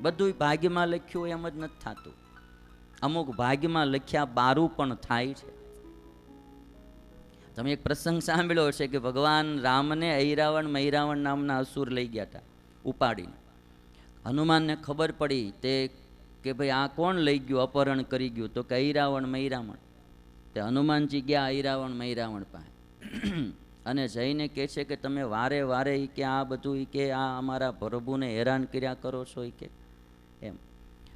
બધું ભાગ્યમાં લખ્યું એમ જ નથી થતું. અમુક ભાગ્યમાં લખ્યા બારું પણ થાય છે. તમે એક પ્રસંગ સાંભળ્યો છે કે ભગવાન રામને ઐરાવણ મૈરાવણ નામના અસુર લઈ ગયા હતા ઉપાડીને. હનુમાનને ખબર પડી તે કે ભાઈ આ કોણ લઈ ગયું, અપહરણ કરી ગયું, તો કે ઐરાવણ મૈરાવણ. તે હનુમાનજી ગયા ઐરાવણ મૈરાવણ પાસે અને જઈને કહે છે કે તમે વારે વારે કે આ બધું કે આ અમારા પ્રભુને હેરાન કર્યા કરો છો કે એમ.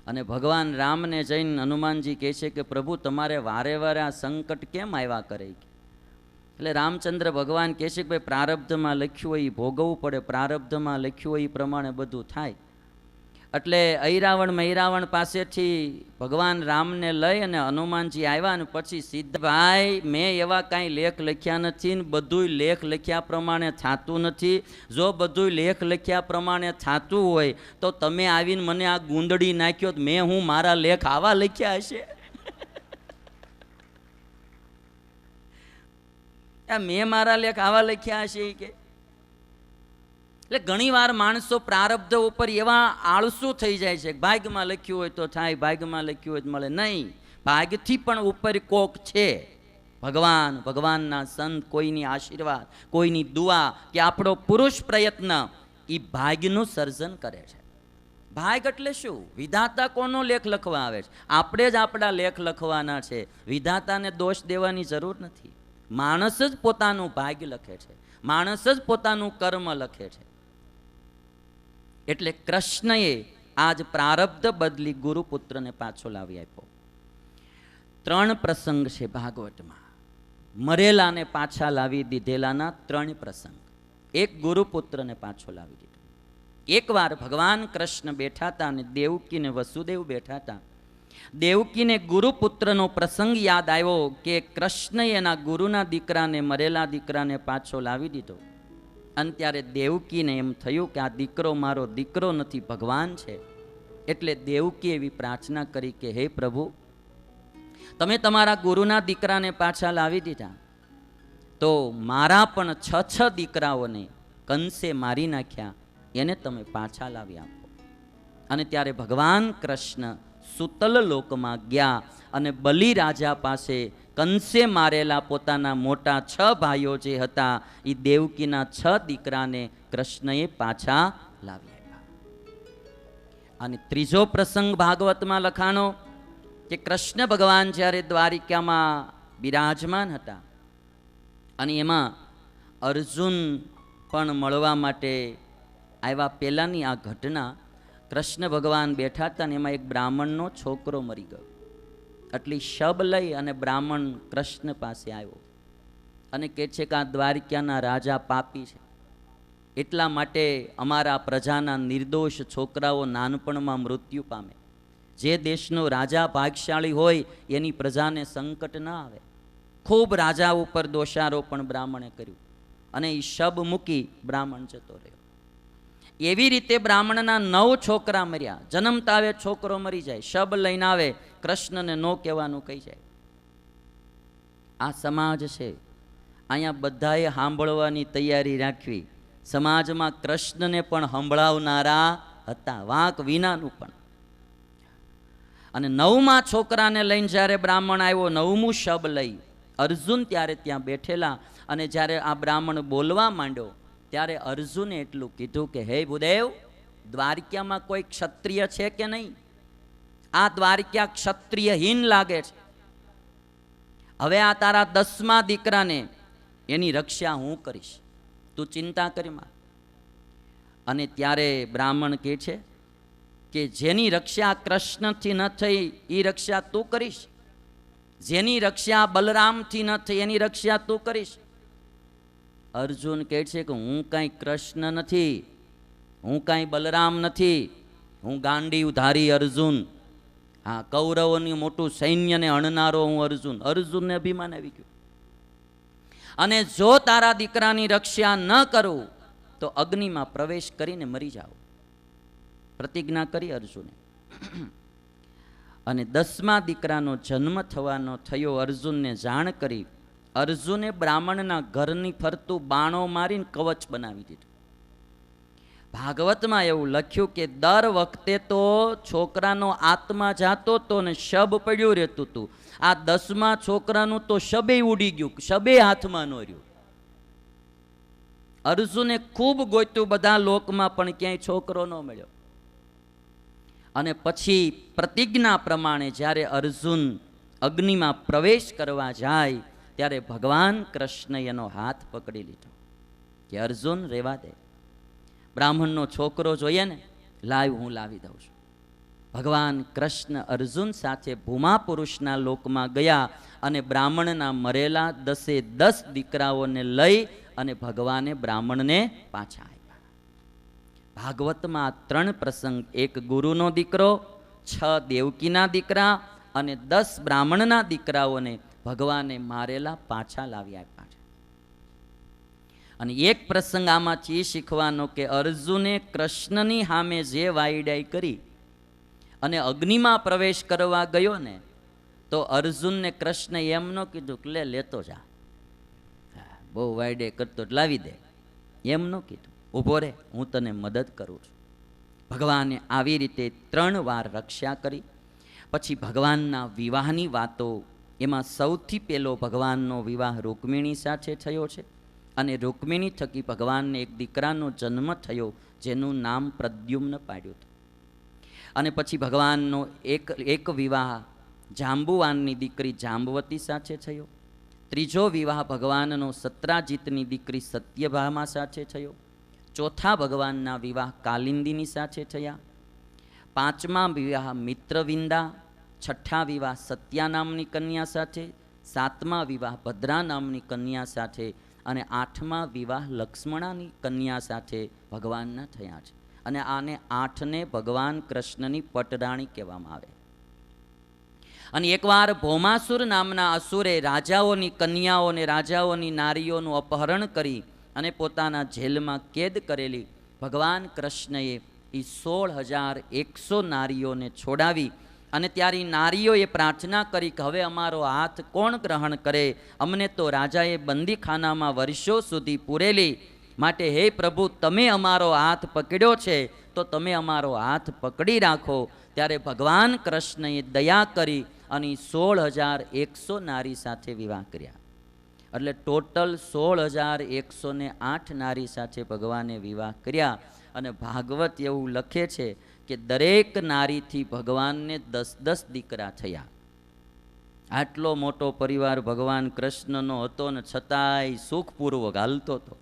અને ભગવાન રામને જઈને હનુમાનજી કહે છે કે પ્રભુ તમારે વારે વારે આ સંકટ કેમ આવ્યા કરે. એટલે રામચંદ્ર ભગવાન કહે છે કે ભાઈ પ્રારબ્ધમાં લખ્યું હોય એ ભોગવવું પડે, પ્રારબ્ધમાં લખ્યું હોય એ પ્રમાણે બધું થાય. એટલે ઐરાવણ મૈરાવણ પાસેથી ભગવાન રામને લઈ અને હનુમાનજી આવ્યા ને પછી સીધા ભાઈ મેં એવા કાંઈ લેખ લખ્યા નથી ને બધું લેખ લખ્યા પ્રમાણે થતું નથી. જો બધું લેખ લખ્યા પ્રમાણે થતું હોય તો તમે આવીને મને આ ગુંદડી નાખ્યો તો મેં હું મારા લેખ આવા લખ્યા હશે? મેં મારા લેખ આવા લખ્યા હશે કે? એટલે ઘણી વાર માણસો પ્રારબ્ધ ઉપર એવા આળસુ થઈ જાય છે. ભાગ્યમાં લખ્યું હોય તો થાય, ભાગ્યમાં લખ્યું હોય તો મળે. નહીં, ભાગ્યથી પણ ઉપર કોક છે. ભગવાન, ભગવાનના સંત, કોઈની આશીર્વાદ, કોઈની દુઆ કે આપણો પુરુષ પ્રયત્ન એ ભાગ્યનું સર્જન કરે છે. ભાગ એટલે શું? વિધાતા કોનો લેખ લખવા આવે છે? આપણે જ આપણા લેખ લખવાના છે. વિધાતાને દોષ દેવાની જરૂર નથી. માણસ જ પોતાનું ભાગ્ય લખે છે, માણસ જ પોતાનું કર્મ લખે છે. એટલે કૃષ્ણએ આજ પ્રારબ્ધ બદલી ગુરુપુત્રને પાછો લાવી આપ્યો. 3 પ્રસંગ છે ભાગવતમાં, મરેલાને પાછા લાવી દીધેલાના 3 પ્રસંગ. એક ગુરુપુત્રને પાછો લાવી દીધો. એકવાર ભગવાન કૃષ્ણ બેઠા હતા અને દેવકી ને વસુદેવ બેઠા હતા. દેવકીને ગુરુપુત્રનો પ્રસંગ યાદ આવ્યો કે કૃષ્ણએ એના ગુરુના દીકરાને, મરેલા દીકરાને પાછો લાવી દીધો. અને ત્યારે દેવકીને એમ થયું કે આ દીકરો મારો દીકરો નથી, ભગવાન છે. એટલે દેવકી એવી પ્રાર્થના કરી કે હે પ્રભુ, તમે તમારા ગુરુના દીકરાને પાછા લાવી દીધા તો મારા પણ 6 દીકરાઓને કંસે મારી નાખ્યા, એને તમે પાછા લાવી આપો. અને ત્યારે ભગવાન કૃષ્ણ સુતલ લોકમાં ગયા અને બલિ રાજા પાસે કંસે મારેલા પોતાના મોટા 6 ભાઈઓ જે હતા એ દેવકીના 6 દીકરાને કૃષ્ણએ પાછા લાવી આપ્યા. અને ત્રીજો પ્રસંગ ભાગવતમાં લખાણો કે કૃષ્ણ ભગવાન જ્યારે દ્વારિકામાં બિરાજમાન હતા અને એમાં અર્જુન પણ મળવા માટે આવ્યા. પહેલાંની આ ઘટના, કૃષ્ણ ભગવાન બેઠા હતા ને એમાં એક બ્રાહ્મણનો છોકરો મરી ગયો. એટલી શબ લઈ અને બ્રાહ્મણ કૃષ્ણ પાસે આવ્યો અને કહે છે કે આ દ્વારિકાના રાજા પાપી છે, એટલા માટે અમારા પ્રજાના નિર્દોષ છોકરાઓ નાનપણમાં મૃત્યુ પામે. જે દેશનો રાજા ભાગ્યશાળી હોય એની પ્રજાને સંકટ ના આવે. ખૂબ રાજા ઉપર દોષારોપણ બ્રાહ્મણે કર્યું અને એ શબ મૂકી બ્રાહ્મણ જતો રહ્યો. એવી રીતે બ્રાહ્મણના 9 છોકરા મર્યા. જન્મતા આવે છોકરો મરી જાય, શબ લઈને આવે, કૃષ્ણને નો કહેવાનું કહી જાય. આ સમાજ છે, અહીંયા બધાએ સાંભળવાની તૈયારી રાખવી. સમાજમાં કૃષ્ણને પણ સંભળાવનારા હતા, વાંક વિનાનું પણ. અને 9મા છોકરાને લઈને જ્યારે બ્રાહ્મણ આવ્યો, 9મું શબ લઈ, અર્જુન ત્યારે ત્યાં બેઠેલા. અને જ્યારે આ બ્રાહ્મણ બોલવા માંડ્યો ત્યારે અર્જુને એટલું કીધું કે હે ભૂદેવ, દ્વારિકામાં કોઈ ક્ષત્રિય છે કે નહીં? આ દ્વારિકા ક્ષત્રિયહીન લાગે છે. હવે આ તારા 10મા દીકરાને એની રક્ષા હું કરીશ, તું ચિંતા કરી માં. અને ત્યારે બ્રાહ્મણ કહે છે કે જેની રક્ષા કૃષ્ણથી ન થઈ એ રક્ષા તું કરીશ, જેની રક્ષા બલરામથી ન થઈ એની રક્ષા તું કરીશ. અર્જુન કહે છે કે હું કાંઈ કૃષ્ણ નથી, હું કાંઈ બલરામ નથી, હું ગાંડીવધારી અર્જુન. હા, કૌરવોની મોટું સૈન્યને અણનારો હું અર્જુન. અર્જુનને અભિમાન આવી ગયું. અને જો તારા દીકરાની રક્ષા ન કરું તો અગ્નિમાં પ્રવેશ કરીને મરી જાઓ, પ્રતિજ્ઞા કરી અર્જુને. અને 10મા દીકરાનો જન્મ થવાનો થયો, અર્જુનને જાણ કરી. અર્જુને બ્રાહ્મણના ઘરની ફરતું બાણો મારીને કવચ બનાવી દીધું. ભાગવતમાં એવું લખ્યું કે દર વખતે તો છોકરાનો આત્મા જાતો તો ને શબ પડ્યું રહેતું હતું. આ 10મા છોકરાનું તો શબે ઉડી ગયું, શબે હાથમાં ન રહ્યું. અર્જુને ખૂબ ગોત્યું બધા લોકમાં, પણ ક્યાંય છોકરો ન મળ્યો. અને પછી પ્રતિજ્ઞા પ્રમાણે જ્યારે અર્જુન અગ્નિમાં પ્રવેશ કરવા જાય ત્યારે ભગવાન કૃષ્ણએ એનો હાથ પકડી લીધો કે અર્જુન રેવા દે, બ્રાહ્મણનો છોકરો જોઈએ ને, લાવ હું લાવી દઉં છું. ભગવાન કૃષ્ણ અર્જુન સાથે ભૂમા પુરુષના લોકમાં ગયા અને બ્રાહ્મણના મરેલા 10 દીકરાઓને લઈ અને ભગવાને બ્રાહ્મણને પાછા આપ્યા. ભાગવતમાં 3 પ્રસંગ, એક ગુરુનો દીકરો, 6 દેવકીના દીકરા અને 10 બ્રાહ્મણના દીકરાઓને ભગવાને મારેલા પાછા લાવી આપ્યા છે. અને એક પ્રસંગ આમાંથી શીખવાનો કે અર્જુને કૃષ્ણની સામે જે વાયડાઈ કરી અને અગ્નિમાં પ્રવેશ કરવા ગયો ને, તો અર્જુનને કૃષ્ણ એમ ન કીધું કે લે લેતો જા, બહુ વાયડે કરતો લાવી દે, એમ ન કીધું, ઊભો રે હું તને મદદ કરું છું. ભગવાને આવી રીતે 3 વાર રક્ષા કરી. પછી ભગવાનના વિવાહની વાતો, એમાં સૌથી પહેલો ભગવાનનો વિવાહ રૂકમિણી સાથે થયો છે અને રૂકમિણી થકી ભગવાનને એક દીકરાનો જન્મ થયો જેનું નામ પ્રદ્યુમ્ન પાડ્યું હતું. અને પછી ભગવાનનો એક વિવાહ જાંબુવાનની દીકરી જાંબવતી સાથે થયો. ત્રીજો વિવાહ ભગવાનનો સત્રાજીતની દીકરી સત્યભામા સાથે થયો. ચોથા ભગવાનના વિવાહ કાલિંદીની સાથે થયા. 5મા વિવાહ મિત્રવિંદા, 6ઠ્ઠા વિવાહ સત્યા નામની કન્યા સાથે, 7મા વિવાહ ભદ્રા નામની કન્યા સાથે અને 8મા વિવાહ લક્ષ્મણાની કન્યા સાથે ભગવાનના થયા છે. અને આને 8ને ભગવાન કૃષ્ણની પટરાણી કહેવામાં આવે. અને એકવાર ભૌમાસુર નામના અસુરે રાજાઓની કન્યાઓને, રાજાઓની નારીઓનું અપહરણ કરી અને પોતાના જેલમાં કેદ કરેલી ભગવાન કૃષ્ણએ એ 16,100 નારીઓને છોડાવી. અને ત્યારે નારીઓએ પ્રાર્થના કરી કે હવે અમારો હાથ કોણ ગ્રહણ કરે, અમને તો રાજાએ બંદીખાનામાં વર્ષો સુધી પૂરેલી, માટે હે પ્રભુ તમે અમારો હાથ પકડ્યો છે તો તમે અમારો હાથ પકડી રાખો. ત્યારે ભગવાન કૃષ્ણએ દયા કરી અને 16,100 નારી સાથે વિવાહ કર્યા. એટલે ટોટલ 16,108 નારી સાથે ભગવાને વિવાહ કર્યા. અને ભાગવત એવું લખે છે કે દરેક નારીથી ભગવાનને 10 દીકરા થયા. આટલો મોટો પરિવાર ભગવાન કૃષ્ણનો હતો ને છતાંય સુખપૂર્વક હાલતો હતો.